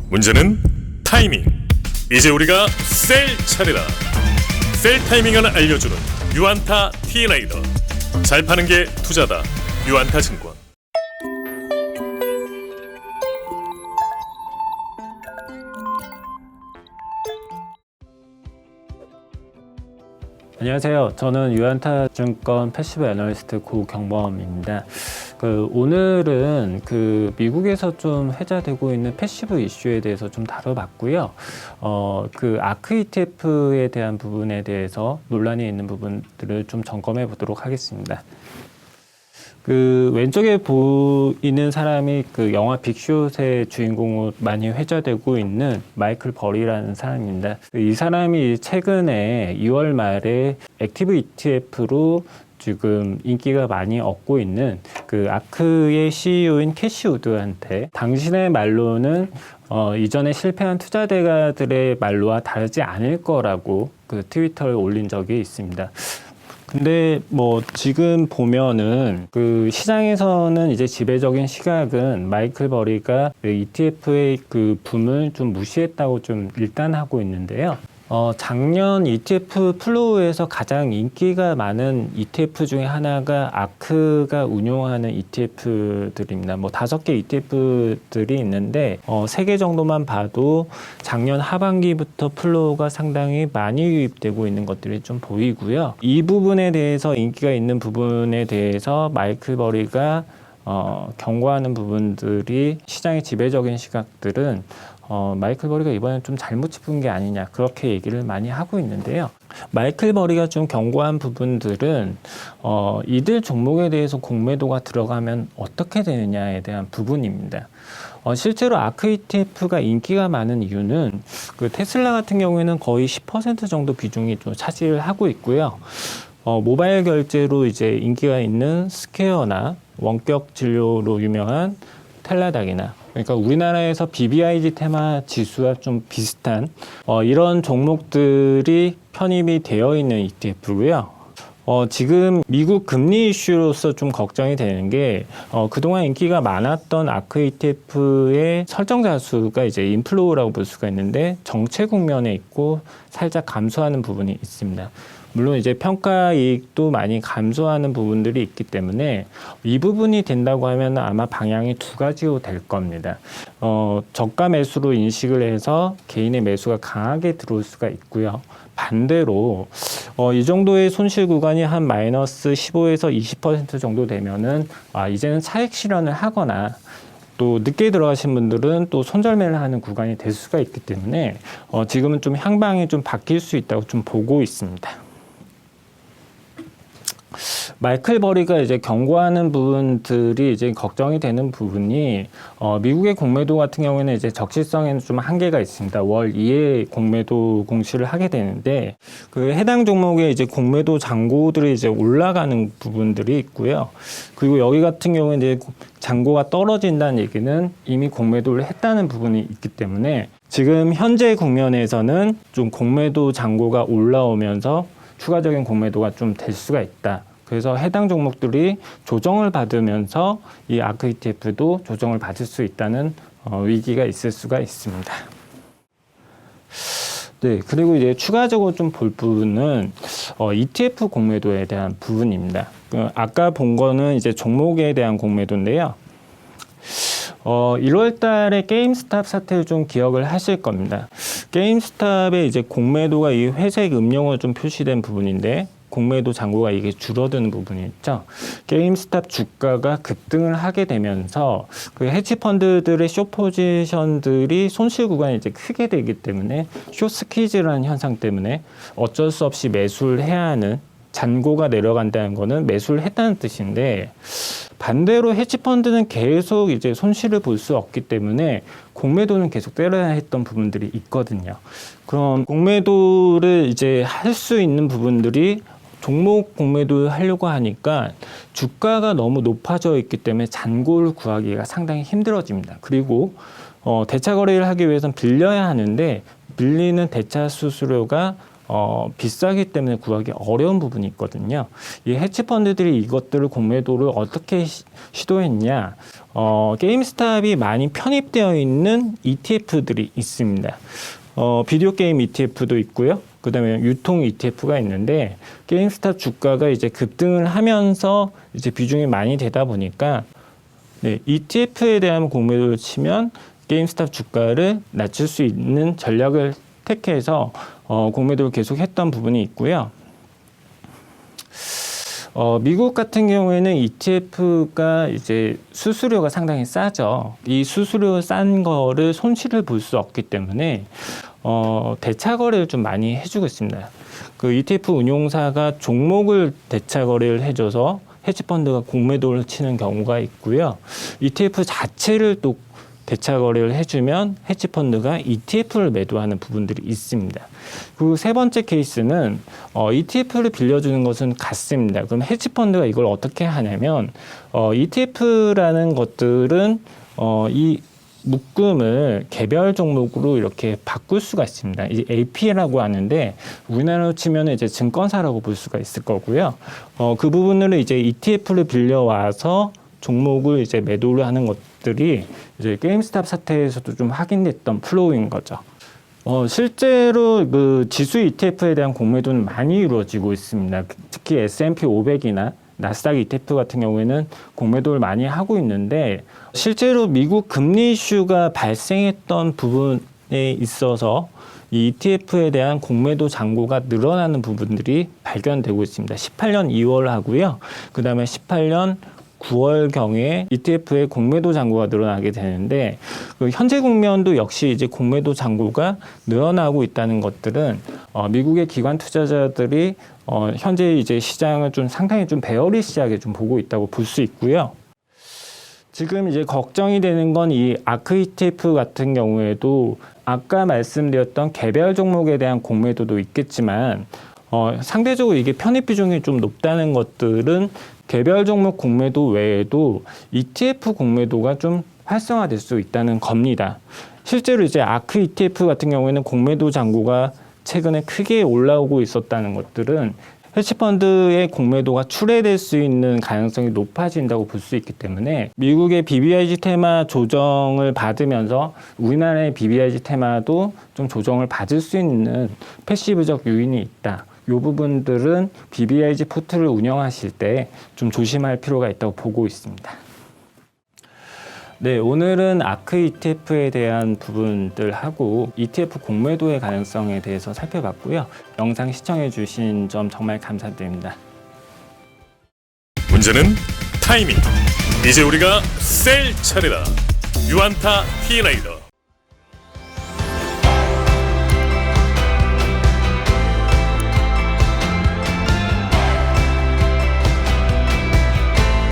문제는 타이밍. 이제 우리가 셀 차례다. 셀 타이밍을 알려주는 유안타 T레이더. 잘 파는 게 투자다. 유안타증권. 안녕하세요. 저는 유안타증권 패시브 애널리스트 고경범입니다. 오늘은 미국에서 좀 회자되고 있는 패시브 이슈에 대해서 좀 다뤄봤고요. 아크 ETF에 대한 부분에 대해서 논란이 있는 부분들을 좀 점검해 보도록 하겠습니다. 왼쪽에 보이는 사람이 영화 빅숏의 주인공으로 많이 회자되고 있는 마이클 버리라는 사람입니다. 이 사람이 최근에 2월 말에 액티브 ETF로 지금 인기가 많이 얻고 있는 아크의 CEO인 캐시 우드한테 당신의 말로는 이전에 실패한 투자자들의 말로와 다르지 않을 거라고 트위터에 올린 적이 있습니다. 근데 지금 보면은 시장에서는 이제 지배적인 시각은 마이클 버리가 ETF의 붐을 좀 무시했다고 좀 일단 하고 있는데요. 작년 ETF 플로우에서 가장 인기가 많은 ETF 중에 하나가 아크가 운용하는 ETF들입니다. 5개 ETF들이 있는데 3개 정도만 봐도 작년 하반기부터 플로우가 상당히 많이 유입되고 있는 것들이 좀 보이고요. 이 부분에 대해서 인기가 있는 부분에 대해서 마이클 버리가 경고하는 부분들이 시장의 지배적인 시각들은 마이클 버리가 이번에 좀 잘못 짚은 게 아니냐 그렇게 얘기를 많이 하고 있는데요. 마이클 버리가 좀 경고한 부분들은 이들 종목에 대해서 공매도가 들어가면 어떻게 되느냐에 대한 부분입니다. 실제로 아크 ETF가 인기가 많은 이유는 테슬라 같은 경우에는 거의 10% 정도 비중이 좀 차지를 하고 있고요. 모바일 결제로 이제 인기가 있는 스퀘어나 원격 진료로 유명한 텔라닥이나 그러니까 우리나라에서 BBIG 테마 지수와 좀 비슷한 이런 종목들이 편입이 되어 있는 ETF고요. 지금 미국 금리 이슈로서 좀 걱정이 되는 게 그동안 인기가 많았던 아크 ETF의 설정자 수가 이제 인플로우라고 볼 수가 있는데 정체 국면에 있고 살짝 감소하는 부분이 있습니다. 물론 이제 평가 이익도 많이 감소하는 부분들이 있기 때문에 이 부분이 된다고 하면 아마 방향이 두 가지로 될 겁니다. 저가 매수로 인식을 해서 개인의 매수가 강하게 들어올 수가 있고요. 반대로 이 정도의 손실 구간이 한 마이너스 15에서 20% 정도 되면은 이제는 차익 실현을 하거나 또 늦게 들어가신 분들은 또 손절매를 하는 구간이 될 수가 있기 때문에 지금은 좀 향방이 좀 바뀔 수 있다고 좀 보고 있습니다. 마이클 버리가 이제 경고하는 부분들이 이제 걱정이 되는 부분이 미국의 공매도 같은 경우에는 이제 적시성에는 좀 한계가 있습니다. 월 2회 공매도 공시를 하게 되는데 해당 종목에 이제 공매도 잔고들이 이제 올라가는 부분들이 있고요. 그리고 여기 같은 경우에 이제 잔고가 떨어진다는 얘기는 이미 공매도를 했다는 부분이 있기 때문에 지금 현재 국면에서는 좀 공매도 잔고가 올라오면서 추가적인 공매도가 좀 될 수가 있다. 그래서 해당 종목들이 조정을 받으면서 이 아크 ETF도 조정을 받을 수 있다는 위기가 있을 수가 있습니다. 네, 그리고 이제 추가적으로 좀 볼 부분은 ETF 공매도에 대한 부분입니다. 아까 본 거는 이제 종목에 대한 공매도인데요. 1월 달에 게임스탑 사태를 좀 기억을 하실 겁니다. 게임스탑의 이제 공매도가 이 회색 음영으로 좀 표시된 부분인데 공매도 잔고가 이게 줄어드는 부분이 있죠. 게임스탑 주가가 급등을 하게 되면서 헤지펀드들의 숏 포지션들이 손실 구간이 이제 크게 되기 때문에 숏 스퀴즈라는 현상 때문에 어쩔 수 없이 매수를 해야 하는 잔고가 내려간다는 거는 매수를 했다는 뜻인데 반대로 헤지펀드는 계속 이제 손실을 볼 수 없기 때문에 공매도는 계속 때려야 했던 부분들이 있거든요. 그럼 공매도를 이제 할 수 있는 부분들이 종목 공매도를 하려고 하니까 주가가 너무 높아져 있기 때문에 잔고를 구하기가 상당히 힘들어집니다. 그리고 대차 거래를 하기 위해서는 빌려야 하는데 빌리는 대차 수수료가 비싸기 때문에 구하기 어려운 부분이 있거든요. 이 헤지펀드들이 이것들을 공매도를 어떻게 시도했냐? 게임스탑이 많이 편입되어 있는 ETF들이 있습니다. 비디오 게임 ETF도 있고요. 그다음에 유통 ETF가 있는데 게임스탑 주가가 이제 급등을 하면서 이제 비중이 많이 되다 보니까 네, ETF에 대한 공매도를 치면 게임스탑 주가를 낮출 수 있는 전략을 택해서 공매도를 계속했던 부분이 있고요. 미국 같은 경우에는 ETF가 이제 수수료가 상당히 싸죠. 이 수수료 싼 거를 손실을 볼 수 없기 때문에 대차 거래를 좀 많이 해주고 있습니다. 그 ETF 운용사가 종목을 대차 거래를 해줘서 헤지펀드가 공매도를 치는 경우가 있고요. ETF 자체를 또 대차 거래를 해주면 헤지펀드가 ETF를 매도하는 부분들이 있습니다. 그리고 세 번째 케이스는 ETF를 빌려주는 것은 같습니다. 그럼 헤지펀드가 이걸 어떻게 하냐면 ETF라는 것들은 이 묶음을 개별 종목으로 이렇게 바꿀 수가 있습니다. 이 AP라고 하는데 우리나라로 치면 이제 증권사라고 볼 수가 있을 거고요. 그 부분을 이제 ETF를 빌려와서 종목을 이제 매도를 하는 것들이 이제 게임스탑 사태에서도 좀 확인됐던 플로우인 거죠. 실제로 그 지수 ETF에 대한 공매도는 많이 이루어지고 있습니다. 특히 S&P 500이나 나스닥 ETF 같은 경우에는 공매도를 많이 하고 있는데 실제로 미국 금리 이슈가 발생했던 부분에 있어서 이 ETF에 대한 공매도 잔고가 늘어나는 부분들이 발견되고 있습니다. 18년 2월 하고요. 그 다음에 18년 9월 경에 ETF의 공매도 잔고가 늘어나게 되는데 현재 국면도 역시 이제 공매도 잔고가 늘어나고 있다는 것들은 미국의 기관 투자자들이 현재 이제 시장을 좀 상당히 좀 베어리시하게 좀 보고 있다고 볼 수 있고요. 지금 이제 걱정이 되는 건 이 아크 ETF 같은 경우에도 아까 말씀드렸던 개별 종목에 대한 공매도도 있겠지만 상대적으로 이게 편입 비중이 좀 높다는 것들은 개별 종목 공매도 외에도 ETF 공매도가 좀 활성화될 수 있다는 겁니다. 실제로 이제 아크 ETF 같은 경우에는 공매도 잔고가 최근에 크게 올라오고 있었다는 것들은 헤지펀드의 공매도가 출회될 수 있는 가능성이 높아진다고 볼 수 있기 때문에 미국의 BBIG 테마 조정을 받으면서 우리나라의 BBIG 테마도 좀 조정을 받을 수 있는 패시브적 요인이 있다. 이 부분들은 BBIG 포트를 운영하실 때 좀 조심할 필요가 있다고 보고 있습니다. 네, 오늘은 아크 ETF에 대한 부분들하고 ETF 공매도의 가능성에 대해서 살펴봤고요. 영상 시청해 주신 점 정말 감사드립니다. 문제는 타이밍. 이제 우리가 셀 차례다. 유안타 T레이더.